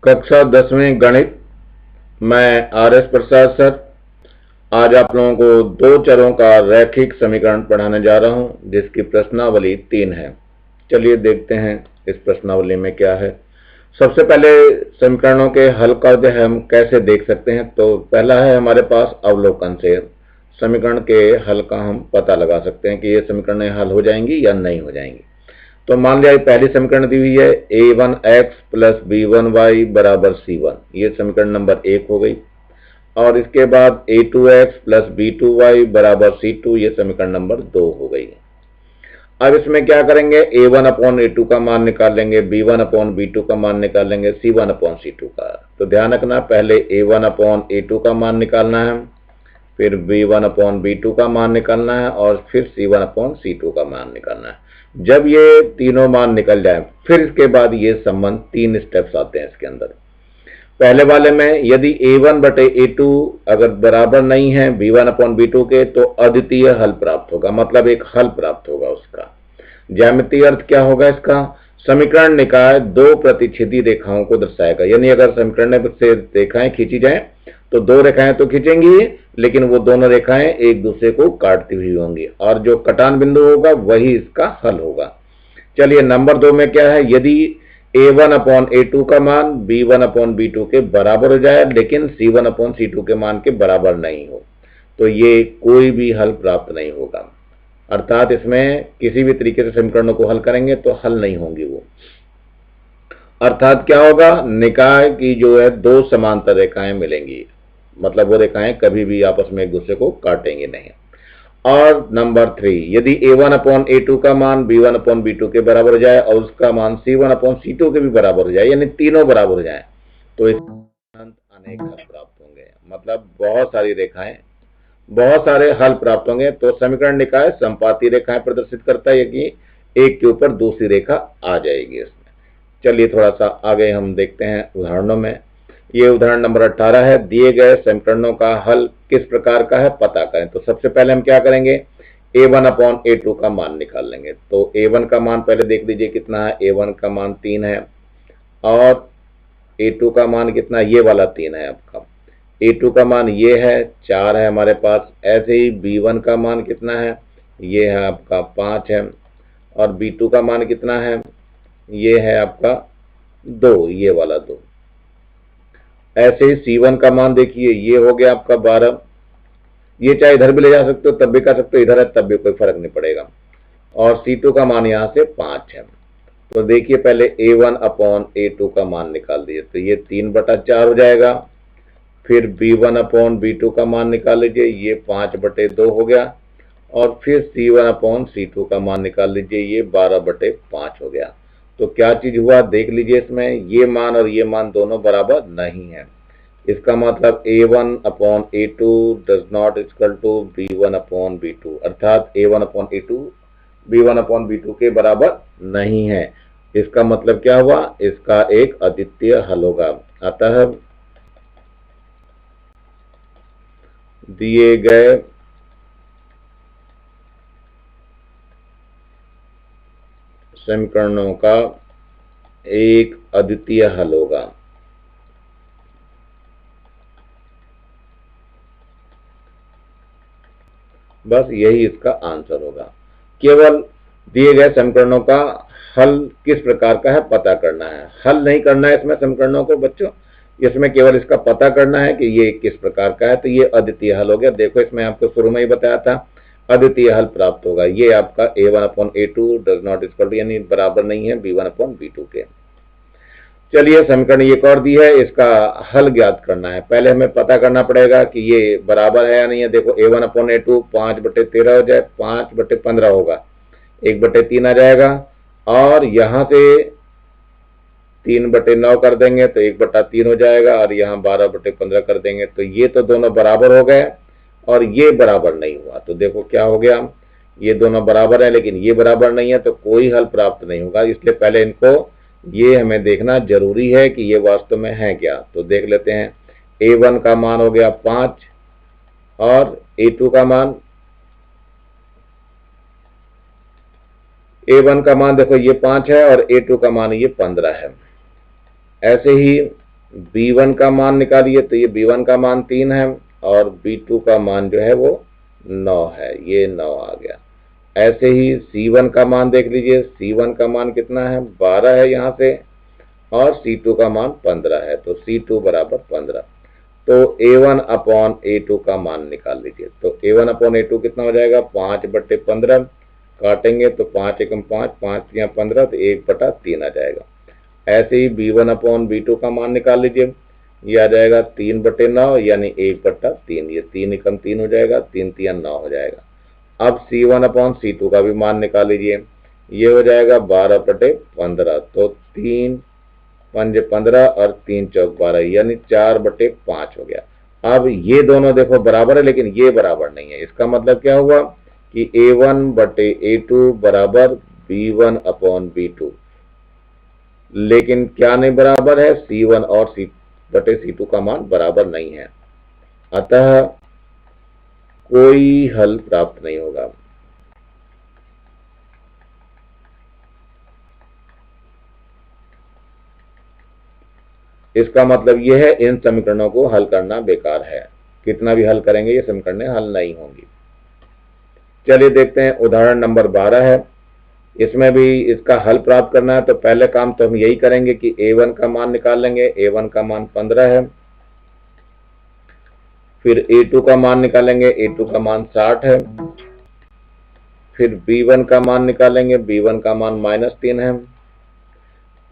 कक्षा 10वीं गणित। मैं आर.एस. प्रसाद सर आज आप लोगों को दो चरों का रैखिक समीकरण पढ़ाने जा रहा हूं, जिसकी प्रश्नावली 3 है। चलिए देखते हैं इस प्रश्नावली में क्या है। सबसे पहले समीकरणों के हल का जो है हम कैसे देख सकते हैं, तो पहला है हमारे पास अवलोकन से समीकरण के हल का हम पता लगा सकते हैं कि ये समीकरण हल हो जाएंगी या नहीं हो जाएंगी। तो मान लिया पहली समीकरण दी हुई है a1x प्लस b1y बराबर c1, ये समीकरण नंबर 1 हो गई। और इसके बाद a2x प्लस b2y बराबर c2, ये समीकरण नंबर 2 हो गई। अब इसमें क्या करेंगे, a1 अपॉन a2 का मान निकाल लेंगे, b1 अपॉन b2 का मान निकाल लेंगे, c1 अपॉन c2 का। तो ध्यान रखना, पहले a1 अपॉन a2 का मान निकालना है, फिर b1 अपॉन b2 का मान निकालना है, और फिर c1 अपॉन c2 का मान निकालना है। जब ये तीनों मान निकल जाए, फिर इसके बाद ये संबंध 3 स्टेप्स आते हैं इसके अंदर। पहले वाले में यदि a1 बटे a2 अगर बराबर नहीं है b1 अपॉन b2 के, तो अद्वितीय हल प्राप्त होगा, मतलब एक हल प्राप्त होगा उसका। ज्यामितीय अर्थ क्या होगा इसका, समीकरण निकाय दो प्रतिच्छेदी रेखाओं को दर्शाएगा। यानी अगर समीकरण से रेखाएं खींची जाए तो दो रेखाएं तो खींचेंगी, लेकिन वो दोनों रेखाएं एक दूसरे को काटती हुई होंगी, और जो कटान बिंदु होगा वही इसका हल होगा। चलिए नंबर 2 में क्या है, यदि a1 अपॉन a2 का मान b1 अपॉन b2 के बराबर हो जाए, लेकिन c1 अपॉन c2 के मान के बराबर नहीं हो, तो ये कोई भी हल प्राप्त नहीं होगा। अर्थात इसमें किसी भी तरीके से समीकरणों को हल करेंगे तो हल नहीं होंगी वो। अर्थात क्या होगा, निकाय की जो है दो समांतर रेखाएं मिलेंगी, मतलब वो रेखाएं कभी भी आपस में एक दूसरे को काटेंगे नहीं। और नंबर 3, यदि a1 अपॉन a2 का मान b1 अपॉन b2 के बराबर हो जाए और उसका मान c1 अपॉन c2 के भी बराबर हो जाए, यानी तीनों बराबर हो जाए, तो इस अनेक हल प्राप्त होंगे। मतलब बहुत सारी रेखाएं, बहुत सारे हल प्राप्त होंगे। तो समीकरण निकाय संपाती रेखाएं प्रदर्शित करता है कि एक के ऊपर दूसरी रेखा आ जाएगी इसमें। चलिए थोड़ा सा आगे हम देखते हैं उदाहरणों में। ये उदाहरण नंबर 18 है। दिए गए समीकरणों का हल किस प्रकार का है पता करें। तो सबसे पहले हम क्या करेंगे, a1 अपॉन a2 का मान निकाल लेंगे। तो a1 का मान पहले देख लीजिए कितना है, a1 का मान 3 है, और a2 का मान कितना, ये वाला 3 है आपका। a2 का मान ये है, 4 है हमारे पास। ऐसे ही b1 का मान कितना है, ये है आपका 5 है, और b2 का मान कितना है, ये है आपका 2, ये वाला 2। ऐसे ही c1 का मान देखिए, ये हो गया आपका 12। ये चाहे इधर भी ले जा सकते हो तब भी कर सकते हो, इधर है तब भी कोई फर्क नहीं पड़ेगा। और c2 का मान यहां से 5 है। तो देखिए पहले a1 अपॉन a2 का मान निकाल दीजिए, तो ये 3/4 हो जाएगा। फिर b1 अपॉन b2 का मान निकाल लीजिए, ये 5/2 हो गया। और फिर c1 अपॉन c2 का मान निकाल लीजिए, ये 12/5 हो गया। तो क्या चीज हुआ देख लीजिए, इसमें ये मान और ये मान दोनों बराबर नहीं है। इसका मतलब a1 upon a2 does not equal to b1 upon b2, अर्थात a1 upon a2 b1 upon b2 के बराबर नहीं है। इसका मतलब क्या हुआ, इसका एक अद्वितीय हल होगा। अतः दिए गए समीकरणों का एक अद्वितीय हल होगा। बस यही इसका आंसर होगा। केवल दिए गए समीकरणों का हल किस प्रकार का है पता करना है, हल नहीं करना है इसमें समीकरणों को बच्चों, इसमें केवल इसका पता करना है कि ये किस प्रकार का है। तो ये अद्वितीय हल हो गया। देखो इसमें आपको शुरू में ही बताया था अद्वितीय हल प्राप्त होगा। ये आपका a1 upon a2 does not equal to, यानी बराबर नहीं है b1 अपॉन b2 के। चलिए समीकरण एक और दी है, इसका हल ज्ञात करना है। पहले हमें पता करना पड़ेगा कि ये बराबर है या नहीं है। देखो a1 अपॉन a2 5/13 हो जाए, 5/15 होगा, 1/3 आ जाएगा, और यहां से 3/9 कर देंगे तो 1/3 हो जाएगा, और यहाँ 12/15 कर देंगे तो ये तो दोनों बराबर हो गए, और ये बराबर नहीं हुआ। तो देखो क्या हो गया, ये दोनों बराबर है लेकिन ये बराबर नहीं है, तो कोई हल प्राप्त नहीं होगा। इसलिए पहले इनको ये हमें देखना जरूरी है कि ये वास्तव में है क्या। तो देख लेते हैं, a1 का मान हो गया 5, और a2 का मान, a1 का मान देखो ये 5 है, और a2 का मान ये 15 है। ऐसे ही B1 का मान निकालिए, तो ये B1 का मान 3 है और B2 का मान जो है वो 9 है, ये 9 आ गया। ऐसे ही C1 का मान देख लीजिए, C1 का मान कितना है, 12 है यहाँ से, और C2 का मान 15 है, तो C2 बराबर 15। तो A1 अपॉन A2 का मान निकाल लीजिए। तो A1 अपॉन A2 कितना हो जाएगा, 5/15, काटेंगे तो 5 एकम 5, 5 या 15, तो 1/3 आ जाएगा। ऐसे ही B1 अपॉन B2 का मान निकाल लीजिए, ये आ जाएगा 3/9 यानी 1/3, ये 3 एकम 3 हो जाएगा, 3 3 9 हो जाएगा। अब C1 अपॉन C2 का भी मान निकाल लीजिए, ये हो जाएगा 12/15, तो 3 5 15 और 3 चौक 12 यानी 4/5 हो गया। अब ये दोनों देखो बराबर है, लेकिन ये बराबर नहीं है। इसका मतलब क्या हुआ कि A1/A2 बराबर B1 अपॉन B2, लेकिन क्या नहीं बराबर है, C1 और C/C2 का मान बराबर नहीं है, अतः कोई हल प्राप्त नहीं होगा। इसका मतलब यह है इन समीकरणों को हल करना बेकार है, कितना भी हल करेंगे ये समीकरणें हल नहीं होंगी। चलिए देखते हैं, उदाहरण नंबर 12 है। इसमें भी इसका हल प्राप्त करना है, तो पहले काम तो हम यही करेंगे कि A1 का मान निकाल लेंगे। A1 का मान 15 है। फिर A2 का मान निकालेंगे, A2 का मान 60 है। फिर B1 का मान निकालेंगे, B1 का मान -3 है।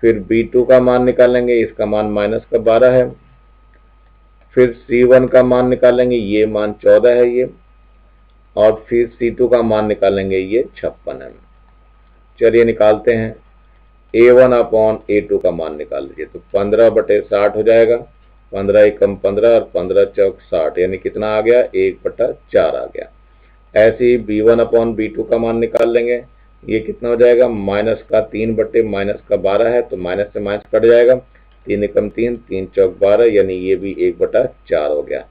फिर B2 का मान निकालेंगे, इसका मान -12 है। फिर C1 का मान निकालेंगे, ये मान 14 है ये, और फिर C2 का मान निकालेंगे, ये 56 है। चलिए निकालते हैं। A1 अपॉन A2 का मान निकाल लीजिए, तो 15/60 हो जाएगा, 15 एकम 15 और 15 चौक 60 यानी कितना आ गया, 1/4 आ गया। ऐसे ही B1 अपॉन B2 का मान निकाल लेंगे, ये कितना हो जाएगा, -3/-12 है, तो माइनस से माइनस कट जाएगा, 3 एकम 3, 3 चौक 12 यानी ये भी 1/4 हो गया।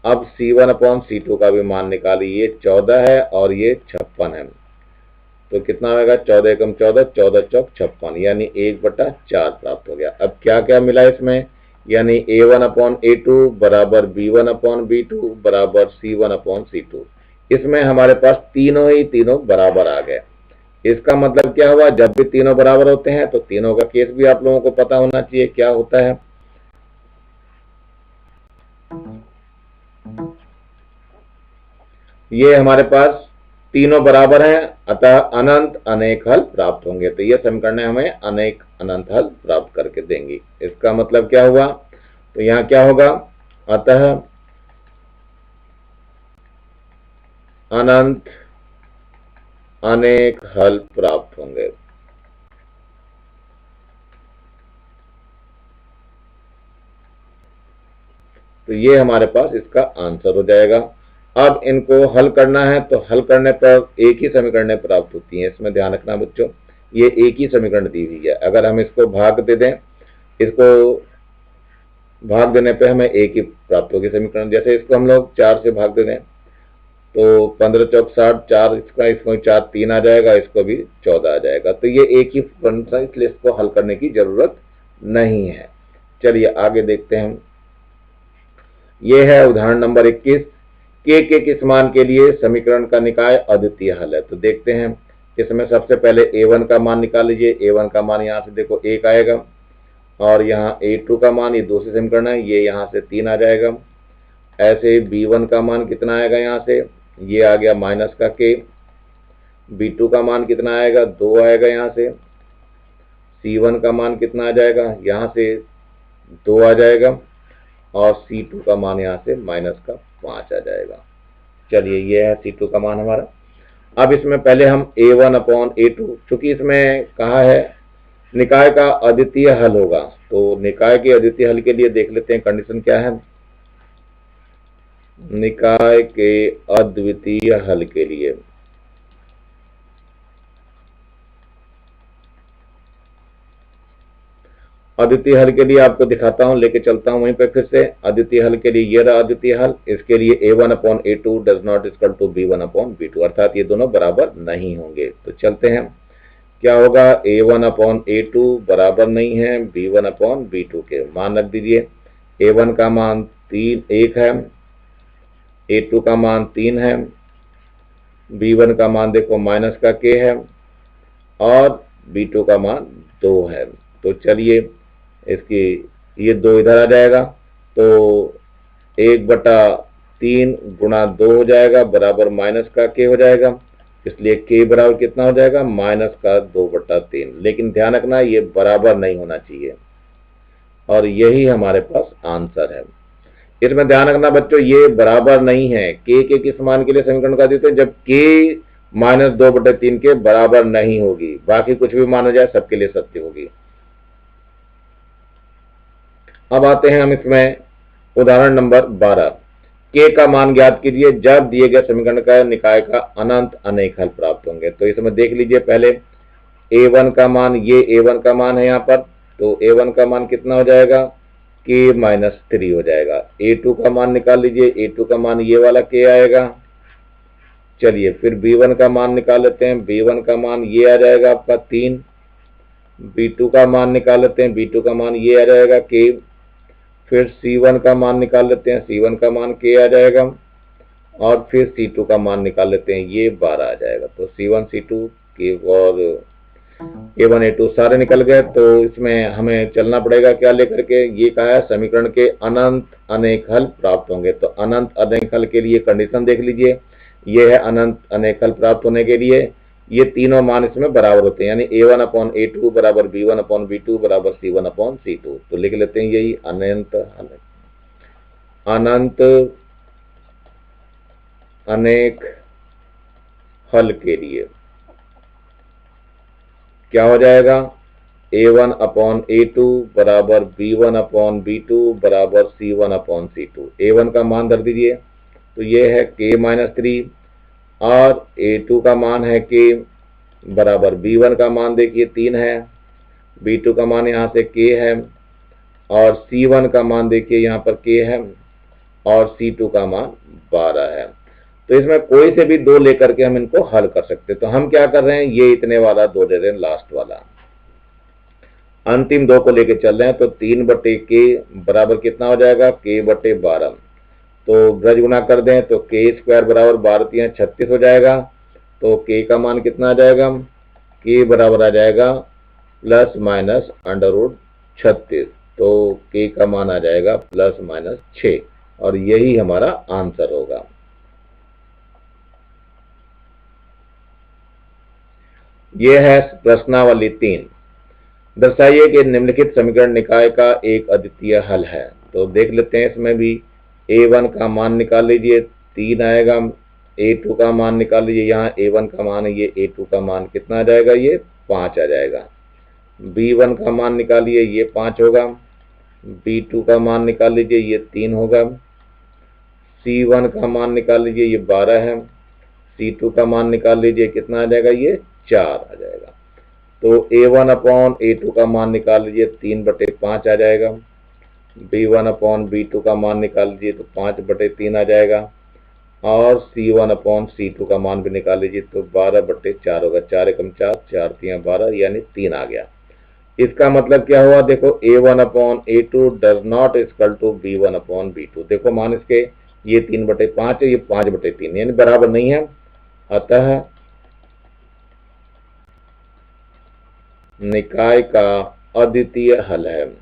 अब C1 अपॉन C2 का भी मान निकालिए, ये 14 है और ये 56 है, तो कितना होगा, 14 एकम 14, 14 चौक 56 यानी 1/4 प्राप्त हो गया। अब क्या क्या मिला इसमें, यानी A1 अपॉन A2 बराबर B1 अपॉन B2 बराबर C1 अपॉन C2। इसमें हमारे पास तीनों बराबर आ गए। इसका मतलब क्या हुआ, जब भी तीनों बराबर होते हैं तो तीनों का केस भी आप लोगों को पता होना चाहिए क्या होता है। ये हमारे पास तीनों बराबर हैं, अतः अनंत अनेक हल प्राप्त होंगे। तो ये समीकरण हमें अनेक अनंत हल प्राप्त करके देंगी। इसका मतलब क्या हुआ, तो यहाँ क्या होगा, अतः अनंत अनेक हल प्राप्त होंगे। तो ये हमारे पास इसका आंसर हो जाएगा। अब इनको हल करना है, तो हल करने पर एक ही समीकरण प्राप्त होती है। इसमें ध्यान रखना बच्चों, ये एक ही समीकरण दी हुई है। अगर हम इसको भाग दे दें, इसको भाग देने पे हमें एक ही प्राप्त होगी समीकरण। जैसे इसको हम लोग 4 से भाग दे दें, तो 15 चौक 60, 4 इसको 4 3 आ जाएगा, इसको भी 14 आ जाएगा। तो ये एक ही फंक्शन था, इसलिए इसको हल करने की जरूरत नहीं है। चलिए आगे देखते हैं। ये है उदाहरण नंबर 21। के किस मान के लिए समीकरण का निकाय अद्वितीय हल है। तो देखते हैं, इसमें सबसे पहले A1 का मान निकाल लीजिए। A1 का मान यहाँ से देखो 1 आएगा, और यहाँ A2 का मान, ये दूसरे समीकरण है, ये यहाँ से 3 आ जाएगा। ऐसे B1 का मान कितना आएगा, यहाँ से ये आ गया माइनस का K। B2 का मान कितना आएगा, 2 आएगा यहाँ से। C1 का मान कितना आ जाएगा, यहाँ से 2 आ जाएगा, और C2 का मान यहाँ से -5 आ जाएगा। चलिए ये है C2 का मान हमारा। अब इसमें पहले हम A1 अपॉन A2, चूंकि इसमें कहा है निकाय का अद्वितीय हल होगा, तो निकाय के अद्वितीय हल के लिए देख लेते हैं कंडीशन क्या है। निकाय के अद्वितीय हल के लिए आपको दिखाता हूं, लेके चलता हूं वहीं पे फिर से। अद्वितीय हल के लिए ये रहा अद्वितीय हल। इसके लिए A1 upon A2 does not equal to B1 upon B2, अर्थात ये दोनों बराबर नहीं होंगे। तो चलते हैं, क्या होगा, A1 अपॉन A2 बराबर नहीं है B1 अपॉन B2 के। मान रख दीजिए, A1 का मान 1 है, A2 का मान 3 है, B1 का मान देखो माइनस का K है और B2 का मान 2 है। तो चलिए इसकी ये 2 इधर आ जाएगा, तो 1/3 गुणा 2 हो जाएगा बराबर माइनस का K हो जाएगा। इसलिए K बराबर कितना हो जाएगा, माइनस का 2/3। लेकिन ध्यान रखना ये बराबर नहीं होना चाहिए, और यही हमारे पास आंसर है। इसमें ध्यान रखना बच्चों, ये बराबर नहीं है। K के किस मान के लिए समीकरण का देते हैं, जब K -2/3 के बराबर नहीं होगी। बाकी कुछ भी मान हो जाए सबके लिए सत्य होगी। अब आते हैं हम इसमें उदाहरण नंबर 12। K का मान ज्ञात कीजिए जब दिए गए समीकरण का निकाय का अनंत अनेक हल प्राप्त होंगे। तो इसमें देख लीजिए, पहले A1 का मान, ये A1 का मान है यहाँ पर, तो A1 का मान कितना हो जाएगा, K-3 हो जाएगा। A2 का मान निकाल लीजिए, A2 का मान ये वाला K आएगा। चलिए फिर B1 का मान निकाल लेते हैं, B1 का मान ये आ जाएगा आपका 3। B2 का मान निकाल लेते हैं, B2 का मान ये आ जाएगा K। फिर C1 का मान निकाल लेते हैं, C1 का मान K आ जाएगा। और फिर C2 का मान निकाल लेते हैं, ये 12 आ जाएगा। तो C1 C2 K और A1 A2 सारे निकल गए। तो इसमें हमें चलना पड़ेगा क्या लेकर के, ये कहा है समीकरण के अनंत अनेक हल प्राप्त होंगे। तो अनंत अनेक हल के लिए कंडीशन देख लीजिए, ये है अनंत अनेक हल प्राप्त होने के लिए ये तीनों मान इसमें बराबर होते हैं, यानी A1 अपॉन A2 बराबर B1 अपॉन B2 बराबर C1 अपॉन C2। तो लिख लेते हैं यही अनंत अनेक हल के लिए क्या हो जाएगा, A1 अपॉन A2 बराबर B1 अपॉन B2 बराबर C1 अपॉन C2। A1 का मान धर दीजिए, तो ये है K-3 और A2 का मान है K बराबर B1 का मान देखिए 3 है, B2 का मान यहाँ से K है और C1 का मान देखिए यहाँ पर K है और C2 का मान 12 है। तो इसमें कोई से भी 2 लेकर के हम इनको हल कर सकते हैं। तो हम क्या कर रहे हैं, ये इतने वाला 2 दे रहे हैं, लास्ट वाला अंतिम 2 को लेके चल रहे हैं। तो 3/K बराबर कितना हो जाएगा, K/12। तो ब्रज गुना कर दें तो K² बराबर 12 36 हो जाएगा। तो K का मान कितना आ जाएगा, K बराबर आ जाएगा ±√36। तो K का मान आ जाएगा ±6 और यही हमारा आंसर होगा। यह है प्रश्नावली 3। दर्शाइए कि निम्नलिखित समीकरण निकाय का एक अद्वितीय हल है। तो देख लेते हैं, इसमें भी A1 का मान निकाल लीजिए 3 आएगा, A2 का मान निकाल लीजिए, यहाँ A1 का मान है, ये A2 का मान कितना आ जाएगा, ये 5 आ जाएगा। B1 का मान निकालिए, ये 5 होगा। B2 का मान निकाल लीजिए, ये 3 होगा। C1 का मान निकाल लीजिए, ये 12 है। C2 का मान निकाल लीजिए, कितना आ जाएगा, ये 4 आ जाएगा। तो A1 अपॉन A2 का मान निकाल लीजिए, 3/5 आ जाएगा। B1 अपॉन B2 का मान निकाल लीजिए, तो 5/3 आ जाएगा। और C1 अपॉन C2 का मान भी निकाल लीजिए, तो 12/4 होगा। 4 एकम 4, 4 3 12, यानी 3 आ गया। इसका मतलब क्या हुआ, देखो A1 upon A2 does not equal to B1 upon B2। देखो मान इसके ये 3/5 है, ये 5/3, यानी बराबर नहीं है। अतः निकाय का अद्वितीय हल है।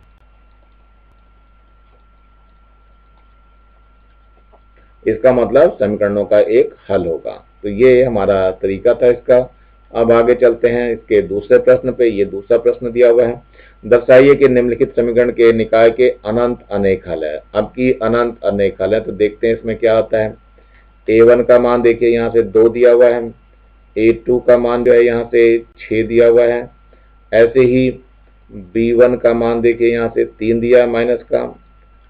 इसका मतलब समीकरणों का एक हल होगा। तो ये हमारा तरीका था इसका। अब आगे चलते हैं इसके दूसरे प्रश्न पे। ये दूसरा प्रश्न दिया हुआ है, दर्शाइए कि निम्नलिखित समीकरण के निकाय के अनंत अनेक हल है। अब की अनंत अनेक हल है, तो देखते हैं इसमें क्या होता है। A1 का मान देखिए यहाँ से 2 दिया हुआ है, A2 का मान जो है यहाँ से 6 दिया हुआ है। ऐसे ही B1 का मान देखिए यहाँ से 3 दिया है माइनस का,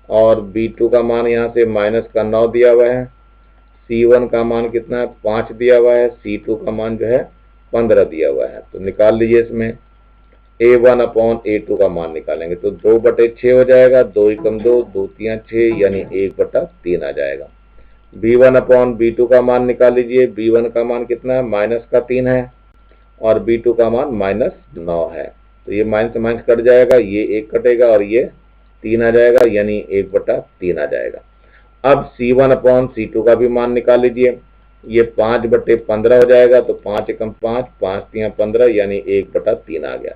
और B2 का मान यहाँ से -9 दिया हुआ है। C1 का मान कितना है, 5 दिया हुआ है। C2 का मान जो है 15 दिया हुआ है। तो निकाल लीजिए, इसमें A1 अपॉन A2 का मान निकालेंगे तो 2/6 हो जाएगा। 2 एकम 2, 2 3 6, यानी 1/3 आ जाएगा। B1 अपॉन B2 का मान निकाल लीजिए। B1 का मान कितना है, -3 है। और B2 का मान -9 है। तो ये माइनस से माइनस कट जाएगा, ये 1 कटेगा और ये 3 आ जाएगा, यानी 1/3 आ जाएगा। अब C1 अपॉन C2 का भी मान निकाल लीजिए। ये 5/15 हो जाएगा, तो 5 एकम 5, 5 तियां 15, यानी 1/3 आ गया।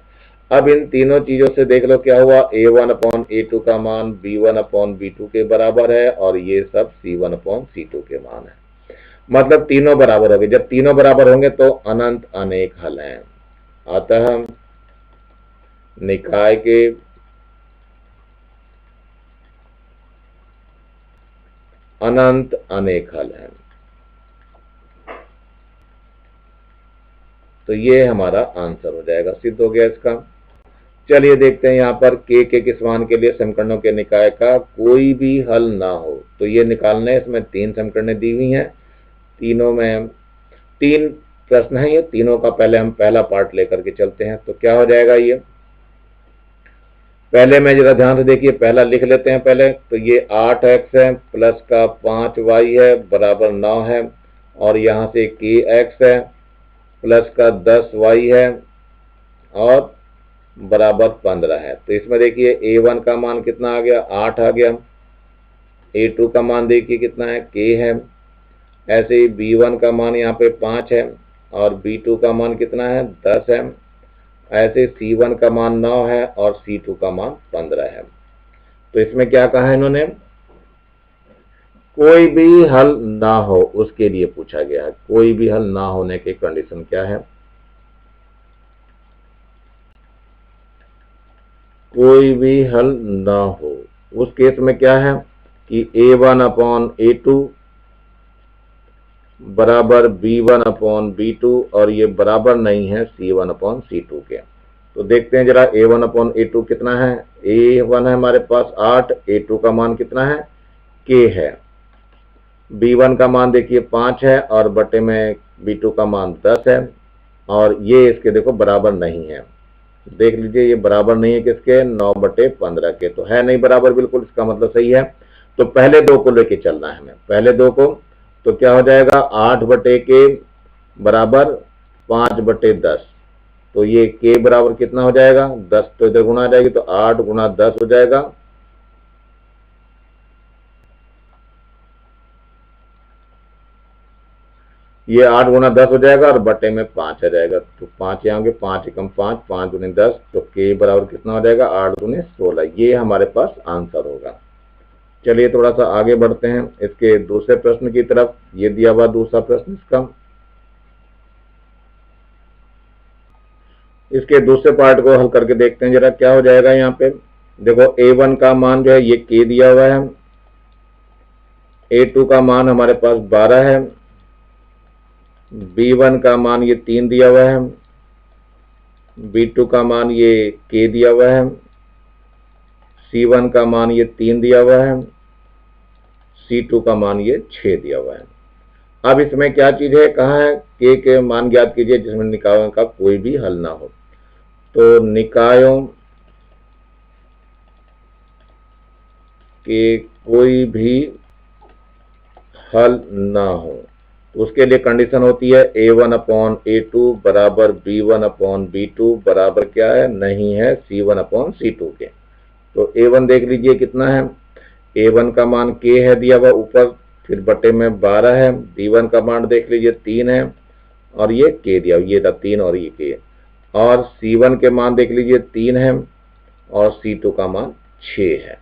अब इन तीनों चीजों से देख लो क्या हुआ, A1 अपॉन A2 का मान B1 अपॉन B2 के बराबर है और ये सब C1 अपॉन C2 के मान है। मतलब तीनों बराबर हो गए। जब तीनों बराबर होंगे तो अनंत अनेक हल हैं। अतः निकाय के अनंत अनेक हल हैं। तो ये हमारा आंसर हो जाएगा, सिद्ध हो गया इसका। चलिए देखते हैं यहाँ पर के किस मान के लिए समीकरणों के निकाय का कोई भी हल ना हो। तो ये निकालने, इसमें 3 समीकरणें दी हुई हैं, तीनों में 3 प्रश्न हैं। ये तीनों का पहले हम पहला पार्ट लेकर के चलते हैं। तो क्या हो जाएगा, ये पहले में जरा ध्यान से देखिए, पहला लिख लेते हैं पहले। तो ये 8x है प्लस का 5y है बराबर 9 है, और यहाँ से kx है प्लस का 10y है और बराबर 15 है। तो इसमें देखिए A1 का मान कितना आ गया, 8 आ गया। A2 का मान देखिए कितना है, k है। ऐसे ही B1 का मान यहाँ पे 5 है और B2 का मान कितना है, 10 है। ऐसे C1 का मान 9 है और C2 का मान 15 है। तो इसमें क्या कहा है इन्होंने, कोई भी हल ना हो उसके लिए पूछा गया है। कोई भी हल ना होने की कंडीशन क्या है, कोई भी हल ना हो उस केस में क्या है कि A1 अपॉन A2 बराबर B1 अपॉन B2 और ये बराबर नहीं है C1 अपॉन C2 के। तो देखते हैं जरा A1 अपॉन A2 कितना है। A1 है हमारे पास 8, A2 का मान कितना है, K है। B1 का मान देखिए 5 है और बटे में B2 का मान 10 है, और ये इसके देखो बराबर नहीं है। देख लीजिए ये बराबर नहीं है किसके, 9/15 के। तो है नहीं बराबर बिल्कुल, इसका मतलब सही है। तो पहले दो को लेके चलना है हमें, पहले दो को। तो क्या हो जाएगा, 8/के बराबर 5/10। तो ये के बराबर कितना हो जाएगा, 10। तो इधर गुणा आ जाएगी, तो 8 गुणा 10 हो जाएगा। ये 8 गुणा 10 हो जाएगा और बटे में 5 आ जाएगा। तो 5 यहाँ होंगे, 5 एकम 5, 5 दूनी 10। तो के बराबर कितना हो जाएगा, 8 दूनी 16। ये हमारे पास आंसर होगा। चलिए थोड़ा सा आगे बढ़ते हैं इसके दूसरे प्रश्न की तरफ। ये दिया हुआ दूसरा प्रश्न इसके दूसरे पार्ट को हल करके देखते हैं जरा क्या हो जाएगा। यहाँ पे देखो A1 का मान जो है ये k दिया हुआ है, A2 का मान हमारे पास 12 है, B1 का मान ये 3 दिया हुआ है, B2 का मान ये k दिया हुआ है, C1 का मान ये 3 दिया हुआ है, C2 का मान ये 6 दिया हुआ है। अब इसमें क्या चीज है, कहा है के मान ज्ञात कीजिए जिसमें निकायों का कोई भी हल ना हो। तो निकायों के कोई भी हल ना हो तो उसके लिए कंडीशन होती है A1 अपॉन A2 बराबर B1 अपॉन B2 बराबर क्या है, नहीं है C1 अपॉन C2 के। तो A1 देख लीजिए कितना है, A1 का मान k है दिया हुआ ऊपर, फिर बटे में 12 है। B1 का मान देख लीजिए 3 है और ये k दिया, ये था 3 और ये k। और C1 के मान देख लीजिए 3 है और C2 का मान 6 है।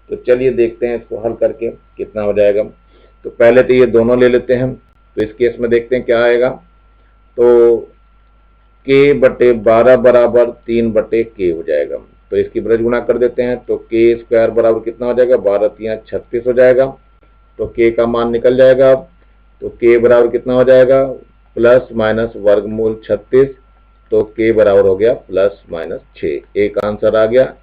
तो चलिए देखते हैं इसको हल करके कितना हो जाएगा। तो पहले तो ये दोनों ले लेते हैं। तो इस केस में देखते हैं क्या आएगा। तो k/12 बराबर 3/k हो जाएगा। तो इसकी ब्रज गुणा कर देते हैं। तो k स्क्वायर बराबर कितना हो जाएगा, 12 तियां 36 हो जाएगा। तो k का मान निकल जाएगा। तो k बराबर कितना हो जाएगा, प्लस माइनस वर्गमूल 36। तो k बराबर हो गया +-6। एक आंसर आ गया।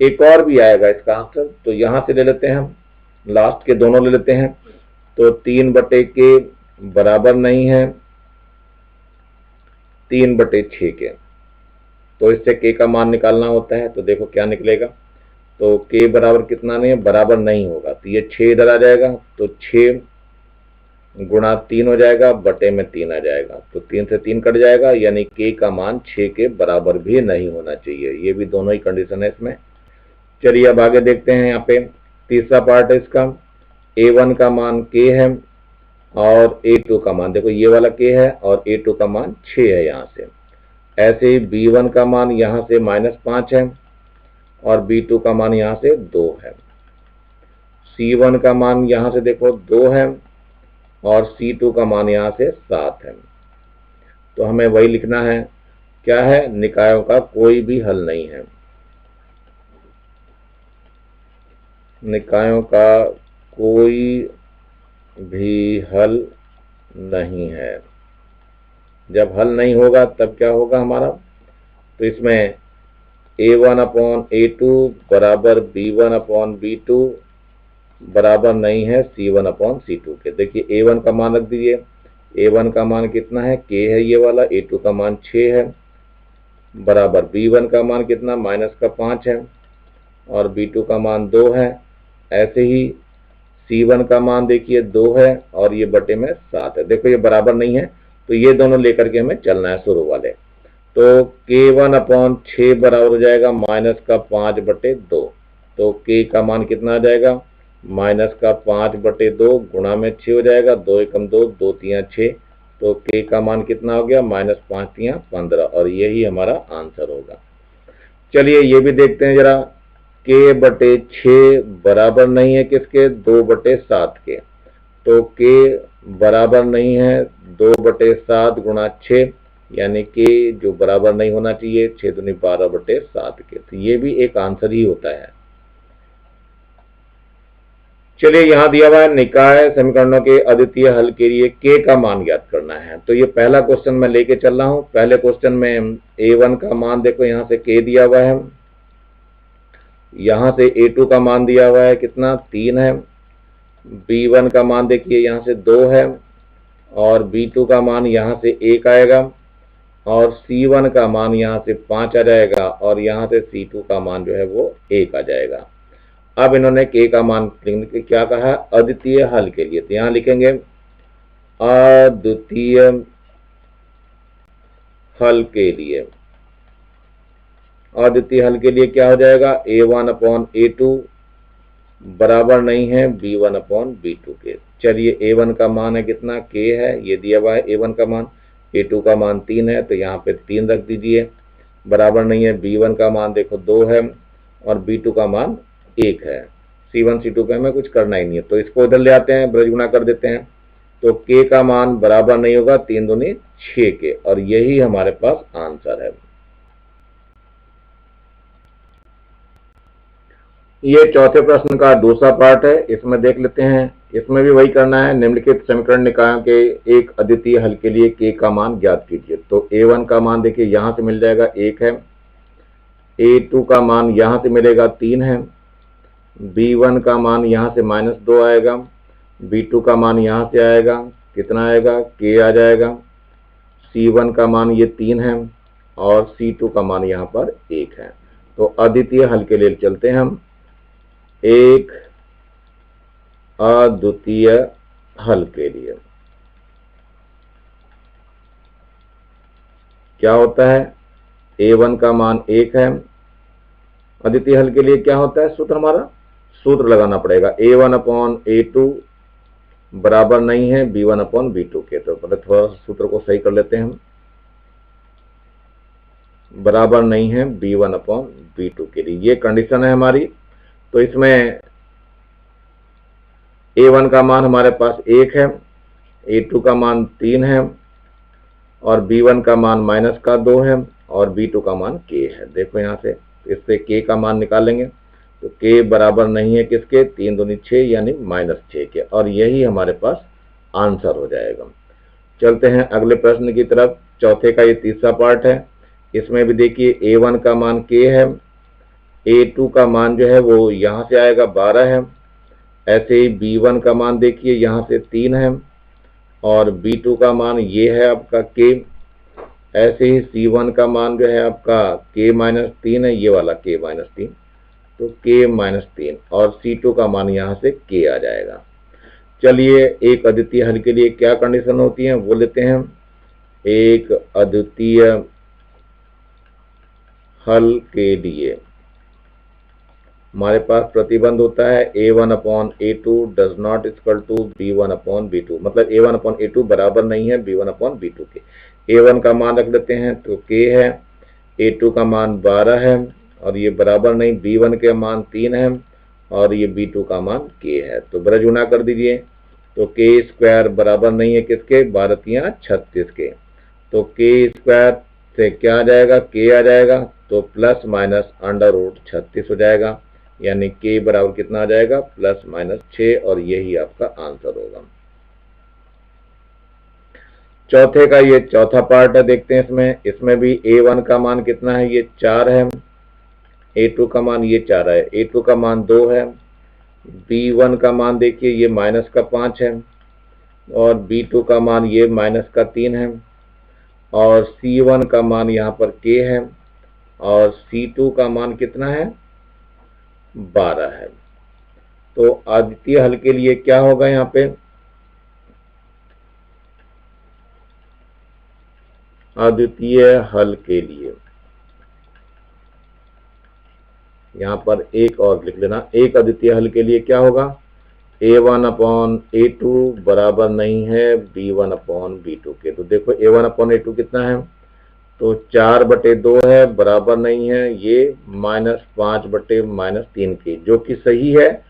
एक और भी आएगा इसका आंसर, तो यहां से ले लेते हैं हम, लास्ट के दोनों ले लेते हैं। तो 3/k बराबर नहीं है 3/6 के। तो इससे k का मान निकालना होता है। तो देखो क्या निकलेगा। तो k बराबर कितना नहीं है, बराबर नहीं होगा, तो ये 6 इधर आ जाएगा। तो 6 गुणा 3 हो जाएगा, बटे में 3 आ जाएगा, तो 3 से 3 कट जाएगा, यानी k का मान 6 के बराबर भी नहीं होना चाहिए। ये भी दोनों ही कंडीशन है इसमें। चलिए अब आगे देखते हैं। यहाँ पे तीसरा पार्ट है इसका। a1 का मान k है और a2 का मान, देखो ये वाला k है और a2 का मान 6 है यहाँ से। ऐसे ही b1 का मान यहाँ से -5 है और b2 का मान यहाँ से 2 है। c1 का मान यहाँ से देखो 2 है और c2 का मान यहाँ से 7 है। तो हमें वही लिखना है, क्या है, निकायों का कोई भी हल नहीं है। निकायों का कोई भी हल नहीं है। जब हल नहीं होगा तब क्या होगा हमारा, तो इसमें a1/a2 बराबर b1/b2 बराबर नहीं है c1/c2 के। देखिए a1 का मान रख दीजिए। a1 का मान कितना है, k है ये वाला, a2 का मान 6 है, बराबर b1 का मान कितना, -5 है और b2 का मान 2 है। ऐसे ही c1 का मान देखिए 2 है और ये बटे में 7 है। देखो ये बराबर नहीं है, तो ये दोनों लेकर के हमें चलना है शुरू वाले। तो k1/6 बराबर हो जाएगा -5/2। तो k का मान कितना आ जाएगा, -5/2 गुणा में 6 हो जाएगा, 2 एकम 2, 2 तिया 6। तो k का मान कितना हो गया, -5 तिया 15, और यही हमारा आंसर होगा। चलिए ये भी देखते हैं जरा। k/6 बराबर नहीं है किसके, 2/7 के। तो k बराबर नहीं है 2/7 गुणा 6, यानी कि जो बराबर नहीं होना चाहिए 6 दूनी 12/7 के। तो ये भी एक आंसर ही होता है। चलिए यहाँ दिया हुआ है निकाय समीकरणों के अद्वितीय हल के लिए k का मान ज्ञात करना है। तो ये पहला क्वेश्चन मैं लेके चल रहा हूँ। पहले क्वेश्चन में a1 का मान देखो यहाँ से k दिया हुआ है, यहाँ से a2 का मान दिया हुआ है कितना, 3 है। b1 का मान देखिए यहाँ से 2 है और b2 का मान यहाँ से 1 आएगा और c1 का मान यहाँ से 5 आ जाएगा और यहाँ से c2 का मान जो है वो 1 आ जाएगा। अब इन्होंने k का मान लिखने के क्या कहा, अद्वितीय हल के लिए। तो यहाँ लिखेंगे अद्वितीय हल के लिए। अद्वितीय हल के लिए क्या हो जाएगा, a1/a2 बराबर नहीं है b1/b2 के। चलिए a1 का मान है कितना, k है, ये दिया हुआ है a1 का मान। a2 का मान 3 है, तो यहाँ पे 3 रख दीजिए, बराबर नहीं है b1 का मान देखो 2 है और b2 का मान 1 है। c1 c2 पे हमें कुछ करना ही नहीं है, तो इसको इधर ले आते हैं, ब्रज गुणा कर देते हैं। तो k का मान बराबर नहीं होगा 3 दूनी 6 के, और यही हमारे पास आंसर है। ये चौथे प्रश्न का दूसरा पार्ट है, इसमें देख लेते हैं। इसमें भी वही करना है, निम्नलिखित समीकरण निकायों के एक अद्वितीय हल के लिए k का मान ज्ञात कीजिए। तो a1 का मान देखिए यहाँ से मिल जाएगा 1 है, a2 का मान यहाँ से मिलेगा 3 है, b1 का मान यहाँ से -2 आएगा, b2 का मान यहाँ से आएगा कितना आएगा, k आ जाएगा, c1 का मान ये 3 है और c2 का मान यहाँ पर 1 है। तो अद्वितीय हल के लिए चलते हैं हम। एक अद्वितीय हल के लिए क्या होता है, a1 का मान 1 है। अद्वितीय हल के लिए क्या होता है, सूत्र हमारा, सूत्र लगाना पड़ेगा, a1/a2 बराबर नहीं है b1/b2 के। तो पहले थोड़ा सूत्र को सही कर लेते हैं हम। बराबर नहीं है b1/b2 के लिए, ये कंडीशन है हमारी। तो इसमें a1 का मान हमारे पास 1 है, a2 का मान 3 है और b1 का मान -2 है और b2 का मान k है। देखो यहाँ से इससे k का मान निकालेंगे, तो k बराबर नहीं है किसके, 3 दूनी 6 यानी -6 के, और यही हमारे पास आंसर हो जाएगा। चलते हैं अगले प्रश्न की तरफ। चौथे का ये तीसरा पार्ट है। इसमें भी देखिए a1 का मान k है, a2 का मान जो है वो यहाँ से आएगा 12 है। ऐसे ही b1 का मान देखिए यहाँ से 3 है और b2 का मान ये है आपका k। ऐसे ही c1 का मान जो है आपका k-3 है, ये वाला k-3, तो k-3, और c2 का मान यहाँ से k आ जाएगा। चलिए एक अद्वितीय हल के लिए क्या कंडीशन होती है वो लेते हैं। एक अद्वितीय हल के लिए हमारे पास प्रतिबंध होता है a1/a2 does not equal to b1/b2, मतलब a1/a2 बराबर नहीं है b1/b2 के। a1 का मान रख लेते हैं तो k है, a2 का मान 12 है और ये बराबर नहीं, b1 के मान 3 है और ये b2 का मान k है। तो ब्रज गुना कर दीजिए तो k स्क्वायर बराबर नहीं है किसके, 12 36 के। तो k स्क्वायर से क्या आ जाएगा, k आ जाएगा तो प्लस माइनस √36 हो जाएगा, यानी k बराबर कितना आ जाएगा, ±6, और यही आपका आंसर होगा। चौथे का ये चौथा पार्ट है, देखते हैं इसमें भी a1 का मान कितना है, ये 4 है, a2 का मान ये 4 है, a2 का मान 2 है, b1 का मान देखिए ये -5 है और b2 का मान ये -3 है और c1 का मान यहाँ पर k है और c2 का मान कितना है, 12 है। तो अद्वितीय हल के लिए क्या होगा, यहाँ पे अद्वितीय हल के लिए यहाँ पर एक और लिख लेना। एक अद्वितीय हल के लिए क्या होगा, a1/a2 बराबर नहीं है b1/b2 के। तो देखो a1/a2 कितना है, तो 4/2 है, बराबर नहीं है ये -5/-3 के, जो कि सही है।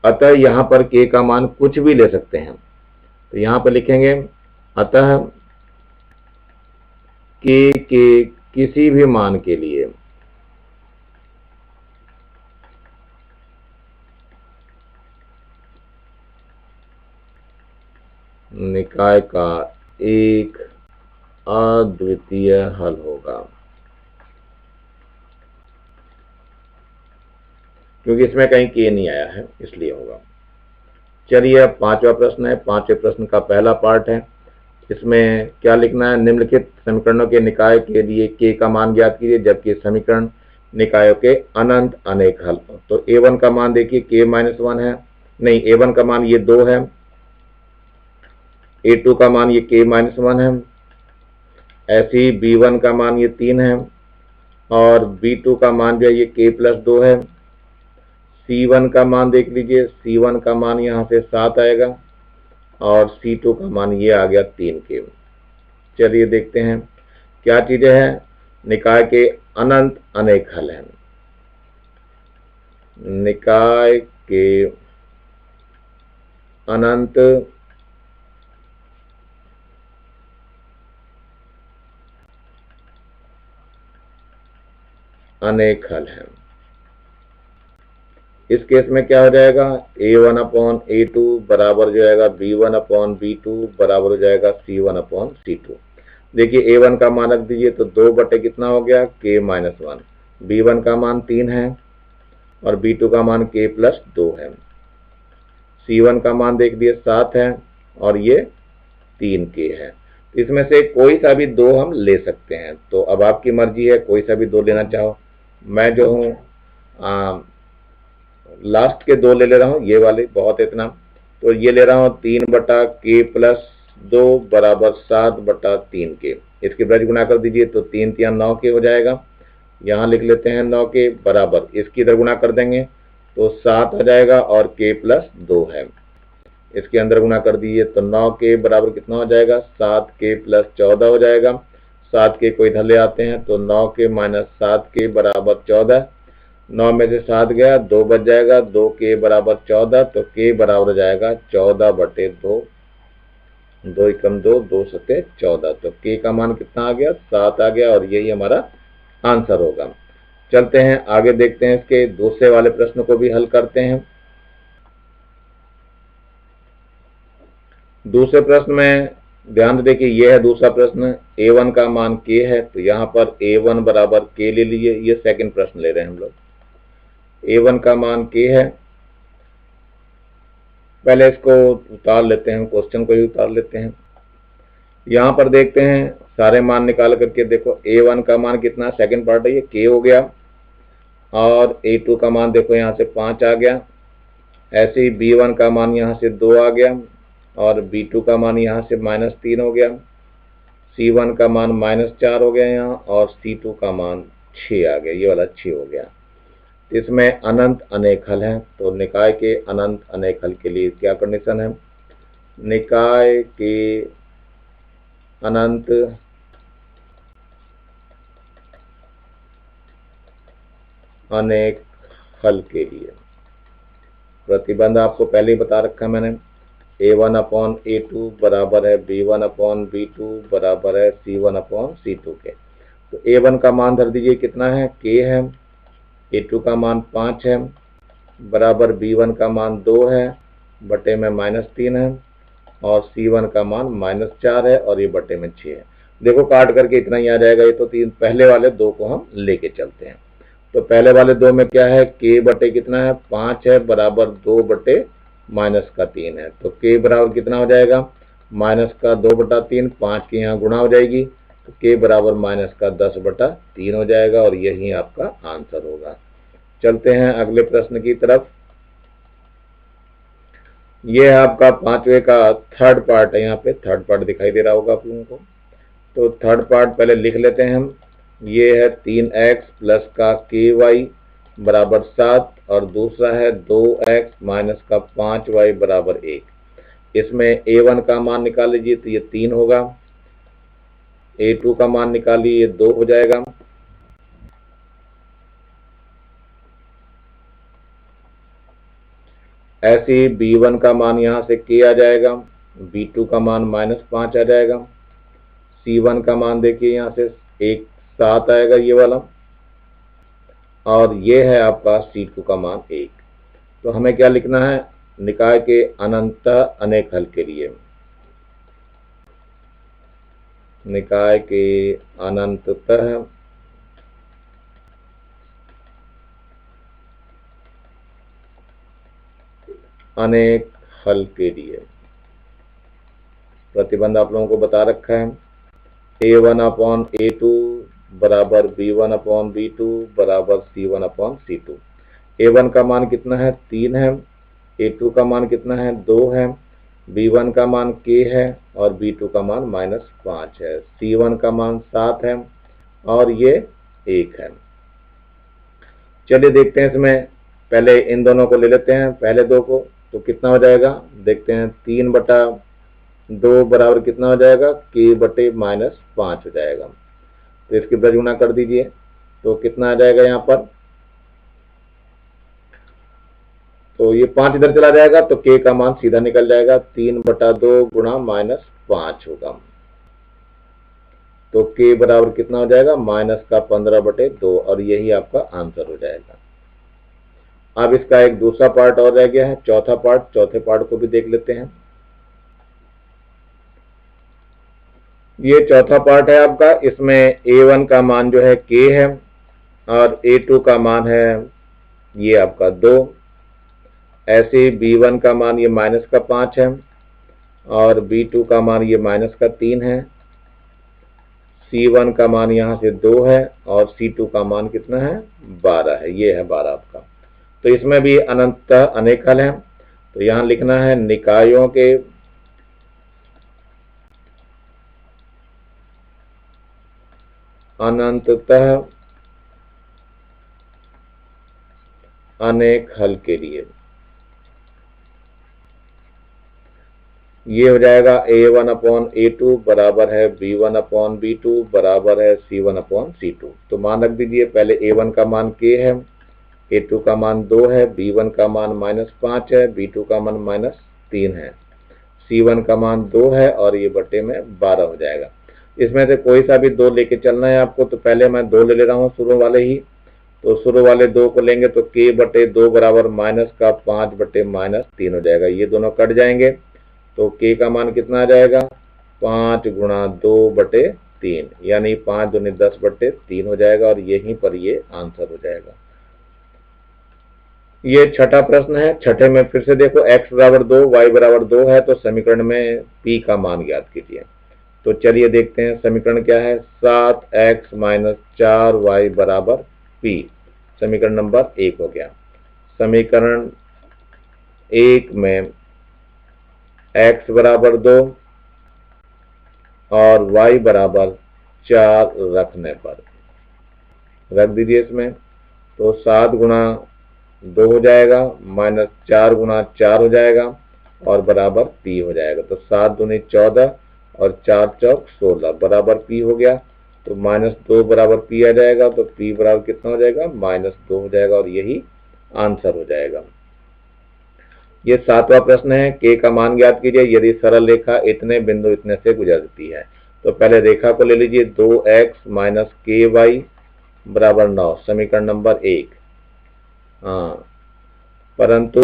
अतः यहाँ पर k का मान कुछ भी ले सकते हैं। तो यहाँ पर लिखेंगे अतः k के किसी भी मान के लिए निकाय का एक अद्वितीय हल होगा, क्योंकि इसमें कहीं k नहीं आया है इसलिए होगा। चलिए अब पांचवा प्रश्न है। पांचवें प्रश्न का पहला पार्ट है। इसमें क्या लिखना है, निम्नलिखित समीकरणों के निकाय के लिए k का मान ज्ञात कीजिए जबकि समीकरण निकायों के अनंत अनेक हल। तो a1 का मान देखिए k-1 है, नहीं a1 का मान ये 2 है, a2 का मान ये k-1 है, ऐसे ही b1 का मान ये 3 है और b2 का मान जो है ये k+2 है। c1 का मान देख लीजिए, c1 का मान यहाँ से 7 आएगा और c2 का मान ये आ गया 3 के। चलिए देखते हैं क्या चीजें हैं, निकाय के अनंत अनेक हल हैं। निकाय के अनंत अनेक हल हैं। इस केस में क्या हो जाएगा, a1/a2 बराबर जो आएगा b1/b2 बराबर हो जाएगा c1/c2। देखिए a1 का मान रख दीजिए तो 2 बटे कितना हो गया, k-1। b1 का मान 3 है और b2 का मान k+2 है। c1 का मान देख दिए 7 है और ये 3k है। इसमें से कोई सा भी 2 हम ले सकते हैं। तो अब आपकी मर्जी है, कोई सा भी 2 लेना चाहो। मैं जो हूँ लास्ट के 2 ले रहा हूँ, ये वाले बहुत इतना। तो ये ले रहा हूँ 3/k+2 बराबर 7/3k। इसकी ब्रज गुणा कर दीजिए तो 3×3 9k हो जाएगा। यहाँ लिख लेते हैं 9k बराबर, इसकी इधर गुणा कर देंगे तो 7 आ जाएगा और k+2 है। इसके अंदर गुणा कर दीजिए तो 9k बराबर कितना हो जाएगा, 7k+14 हो जाएगा। 7k को इधर ले आते हैं तो 9k - 7k बराबर 14। 9 में से 7 गया, 2 बच जाएगा, 2k बराबर 14। तो k बराबर हो जाएगा 14/2, 2 एकम 2, 2 सते 14। तो k का मान कितना आ गया, 7 आ गया और यही हमारा आंसर होगा। चलते हैं आगे, देखते हैं इसके दूसरे वाले प्रश्न को भी हल करते हैं। दूसरे प्रश्न में ध्यान देखिए, यह है दूसरा प्रश्न। a1 का मान k है तो यहाँ पर a1 बराबर k ले लीजिए। ये सेकंड प्रश्न ले रहे हैं हम लोग। a1 का मान k है, पहले इसको उतार लेते हैं, क्वेश्चन को ही उतार लेते हैं। यहाँ पर देखते हैं सारे मान निकाल करके, देखो a1 का मान कितना, सेकंड पार्ट है ये k हो गया और a2 का मान देखो यहाँ से 5 आ गया ऐसे ही b1 का मान यहाँ से 2 आ गया और b2 का मान यहाँ से -3 हो गया, c1 का मान -4 हो गया यहाँ और c2 का मान 6 आ गया, ये वाला 6 हो गया। इसमें अनंत अनेक हल हैं, तो निकाय के अनंत अनेक हल के लिए क्या कंडीशन है? निकाय के अनंत अनेक हल के लिए प्रतिबंध आपको पहले ही बता रखा है मैंने, a1/a2 बराबर है b1/b2 बराबर है c1/c2 के। तो a1 का मान धर दीजिए कितना है, k है, a2 का मान 5 है बराबर b1 का मान 2 है बटे में -3 है और c1 का मान -4 है और ये बटे में 6 है। देखो काट करके इतना ही आ जाएगा, ये तो तीन पहले वाले दो को हम लेके चलते हैं। तो पहले वाले दो में क्या है, k बटे कितना है 5 है बराबर 2 बटे -3 है, तो k बराबर कितना हो जाएगा -2/3, 5 की यहाँ गुणा हो जाएगी तो k बराबर -10/3 हो जाएगा और यही आपका आंसर होगा। चलते हैं अगले प्रश्न की तरफ। ये है आपका पांचवे का थर्ड पार्ट है, यहाँ पे थर्ड पार्ट दिखाई दे रहा होगा आप लोगों को। तो थर्ड पार्ट पहले लिख लेते हैं हम। ये है 3x प्लस का ky बराबर 7 और दूसरा है 2x माइनस का 5y बराबर 1। इसमें a1 का मान निकाल लीजिए तो ये 3 होगा, a2 का मान निकालिए ये 2 हो जाएगा, ऐसे ही b1 का मान यहाँ से k आ जाएगा, b2 का मान -5 आ जाएगा, c1 का मान देखिए यहाँ से 7 आएगा ये वाला और ये है आपका c2 का मान 1। तो हमें क्या लिखना है, निकाय के अनंत अनेक हल के लिए, निकाय के अनंततः अनेक हल के लिए प्रतिबंध आप लोगों को बता रखा है। a1/a2 बराबर b1/b2 बराबर c1/c2। a1 का मान कितना है 3 है, a2 का मान कितना है 2 है, b1 का मान k है और b2 का मान -5 है, c1 का मान 7 है और ये 1 है। चलिए देखते हैं, इसमें पहले इन दोनों को ले लेते हैं, पहले दो को, तो कितना हो जाएगा देखते हैं, 3/2 बराबर कितना हो जाएगा, k बटे -5 हो जाएगा। तो इसकी प्रगुणा कर दीजिए तो कितना आ जाएगा यहाँ पर, तो ये 5 इधर चला जाएगा तो k का मान सीधा निकल जाएगा, 3/2 गुणा -5 होगा तो k बराबर कितना हो जाएगा -15/2 और यही आपका आंसर हो जाएगा। अब इसका एक दूसरा पार्ट और रह गया है, चौथा पार्ट, चौथे पार्ट को भी देख लेते हैं। ये चौथा पार्ट है आपका, इसमें a1 का मान जो है k है और a2 का मान है ये आपका 2, ऐसे b1 का मान ये -5 है और b2 का मान ये -3 है, c1 का मान यहाँ से 2 है और c2 का मान कितना है 12 है, ये है 12 आपका। तो इसमें भी अनंत अनेक हल हैं, तो यहाँ लिखना है निकायों के अनंततः अनेक हल के लिए ये हो जाएगा a1/a2 बराबर है b1/b2 बराबर है c1/c2। तो मान रख दीजिए, पहले a1 का मान k है, a2 का मान 2 है, b1 का मान -5 है, b2 का मान -3 है, c1 का मान 2 है और ये बटे में 12 हो जाएगा। इसमें से कोई सा भी 2 लेके चलना है आपको, तो पहले मैं 2 ले रहा हूँ शुरू वाले ही, तो शुरू वाले 2 को लेंगे तो k/2 बराबर -5/-3 हो जाएगा, ये दोनों कट जाएंगे तो k का मान कितना आ जाएगा 5 गुणा 2/3 यानी 5 दूनी 10/3 हो जाएगा और यहीं पर ये आंसर हो जाएगा। ये छठा प्रश्न है। छठे में फिर से देखो, x बराबर 2 y बराबर 2 है तो समीकरण में p का मान ज्ञात कीजिए। तो चलिए देखते हैं समीकरण क्या है, 7x - 4y बराबर p, समीकरण नंबर 1 हो गया। समीकरण 1 में x बराबर 2 और y बराबर 4 रखने पर रख दीजिए इसमें, तो 7 गुणा 2 हो जाएगा माइनस 4 गुणा 4 हो जाएगा और बराबर p हो जाएगा। तो 7 दूनी 14 और 4 चौक 16 बराबर p हो गया। तो -2 बराबर p आ जाएगा। तो p बराबर कितना हो जाएगा? -2 हो जाएगा और यही आंसर हो जाएगा। ये 7वां प्रश्न है। k का मान ज्ञात कीजिए यदि सरल रेखा इतने बिंदु इतने से गुजरती है। तो पहले रेखा को ले लीजिए 2x माइनस ky बराबर 9, समीकरण नंबर 1। हाँ, परंतु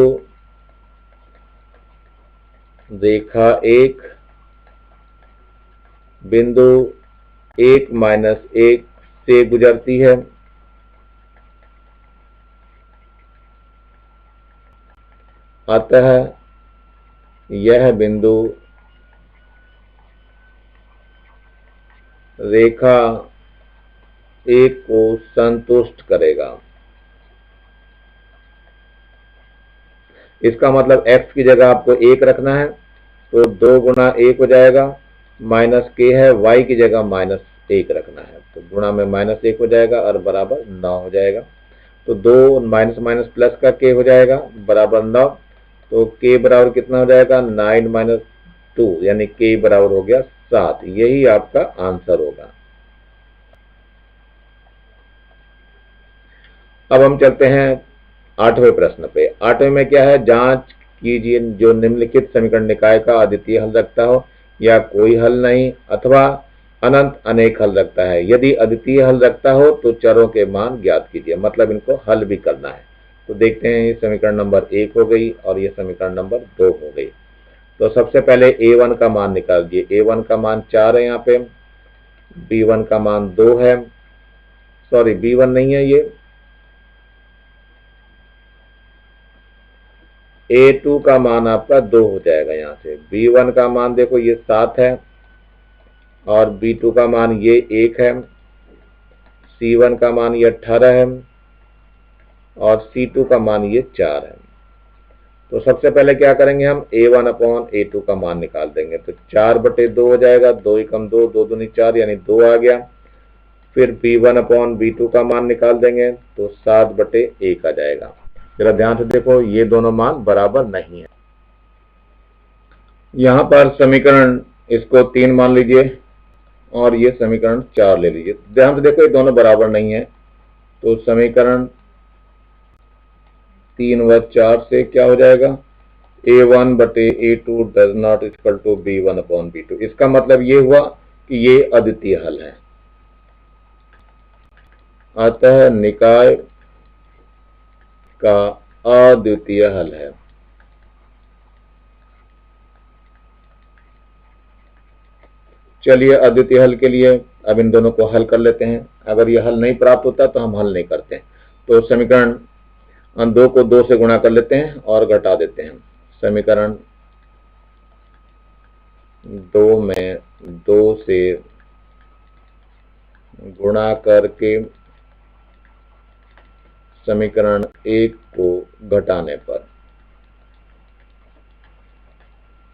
रेखा 1 बिंदु 1 माइनस 1 से गुजरती है। अतः यह बिंदु रेखा 1 को संतुष्ट करेगा। इसका मतलब x की जगह आपको 1 रखना है, तो 2 गुणा 1 हो जाएगा, माइनस k है, y की जगह -1 रखना है, तो गुणा में -1 हो जाएगा और बराबर 9 हो जाएगा। तो 2 माइनस माइनस प्लस का k हो जाएगा बराबर 9। तो k बराबर कितना हो जाएगा? 9 माइनस 2 यानी k बराबर हो गया 7। यही आपका आंसर होगा। अब हम चलते हैं 8वें प्रश्न पे। 8वें में क्या है? जांच कीजिए जो निम्नलिखित समीकरण निकाय का अद्वितीय हल रखता हो या कोई हल नहीं अथवा अनंत अनेक हल रखता है। यदि अद्वितीय हल रखता हो तो चरों के मान ज्ञात कीजिए, मतलब इनको हल भी करना है। तो देखते हैं, ये समीकरण नंबर 1 हो गई और ये समीकरण नंबर 2 हो गई। तो सबसे पहले a1 का मान निकाल दिए। a1 का मान 4 है, यहाँ पे b1 का मान 2 है, सॉरी b1 नहीं है, ये a2 का मान आपका 2 हो जाएगा। यहाँ से b1 का मान देखो ये 7 है और b2 का मान ये 1 है, c1 का मान ये 18 है और c2 का मान ये 4 है। तो सबसे पहले क्या करेंगे, हम a1 अपॉन a2 का मान निकाल देंगे। तो 4/2 हो जाएगा, 2 एकम 2, 2 दूनी 4 यानी 2 आ गया। फिर b1 अपॉन b2 का मान निकाल देंगे तो 7/1 आ जाएगा। जरा ध्यान से देखो, ये दोनों मान बराबर नहीं है। यहाँ पर समीकरण इसको 3 मान लीजिए और ये समीकरण 4 ले लीजिए। ध्यान से देखो, ये दोनों बराबर नहीं है। तो समीकरण 3 व 4 से क्या हो जाएगा? a1/a2 does not equal to b1 upon b2। इसका मतलब ये हुआ कि ये अद्वितीय हल है। अतः निकाय का अद्वितीय हल है। चलिए अद्वितीय हल के लिए अब इन दोनों को हल कर लेते हैं। अगर ये हल नहीं प्राप्त होता तो हम हल नहीं करते। तो समीकरण 2 को 2 से गुणा कर लेते हैं और घटा देते हैं। समीकरण 2 में 2 से गुणा करके समीकरण 1 को घटाने पर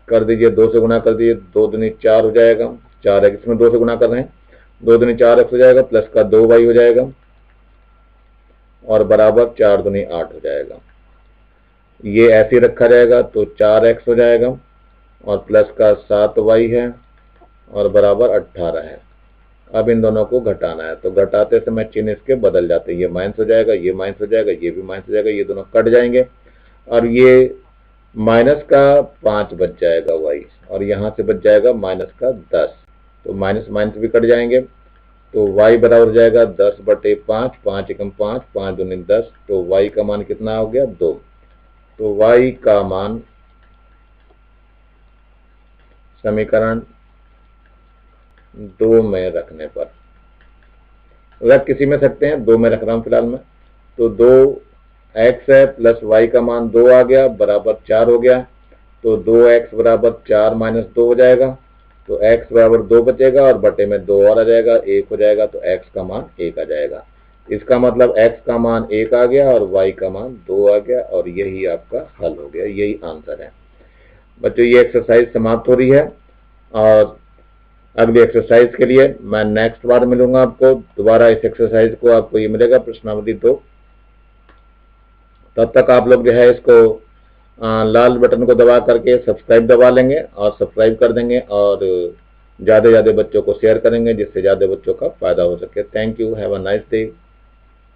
कर दीजिए, 2 से गुणा कर दीजिए, 2 दूनी 4 हो जाएगा, 4x इसमें 2 से गुणा कर रहे हैं, 2 दूनी 4x हो जाएगा, प्लस का 2y हो जाएगा और बराबर 4 दूनी 8 हो जाएगा। ये ऐसे रखा जाएगा तो 4x हो जाएगा और प्लस का 7y है और बराबर 18 है। अब इन दोनों को घटाना है, तो घटाते समय चिन्ह इसके बदल जाते हैं। ये माइनस हो जाएगा, ये माइनस हो जाएगा, ये भी माइनस हो जाएगा, ये दोनों कट जाएंगे और ये माइनस का 5 बच जाएगा y और यहाँ से बच जाएगा माइनस का 10। तो माइनस माइनस भी कट जाएंगे, तो y बराबर हो जाएगा 10/5, 5 एकम 5, 5 दूनी 10। तो y का मान कितना हो गया? 2। तो y का मान समीकरण 2 में रखने पर, रख किसी में सकते हैं, 2 में रख रहा हूं फिलहाल में। तो 2x है प्लस y का मान 2 आ गया बराबर 4 हो गया। तो 2x बराबर 4 माइनस 2 हो जाएगा, तो x बराबर 2 बचेगा और बटे में 2 और आ जाएगा, 1 हो जाएगा। तो x का मान 1 आ जाएगा। इसका मतलब x का मान 1 आ गया और y का मान 2 आ गया और यही आपका हल हो गया, यही आंसर है। बच्चों ये एक्सरसाइज समाप्त हो रही है और अगली एक्सरसाइज के लिए मैं नेक्स्ट बार मिलूंगा आपको। दोबारा इस एक्सरसाइज को आपको ये मिलेगा प्रश्नावली 2। तब तक आप लोग जो है इसको लाल बटन को दबा करके सब्सक्राइब दबा लेंगे और सब्सक्राइब कर देंगे और ज़्यादा से ज़्यादा बच्चों को शेयर करेंगे जिससे ज़्यादा बच्चों का फायदा हो सके। Thank you, have a nice day.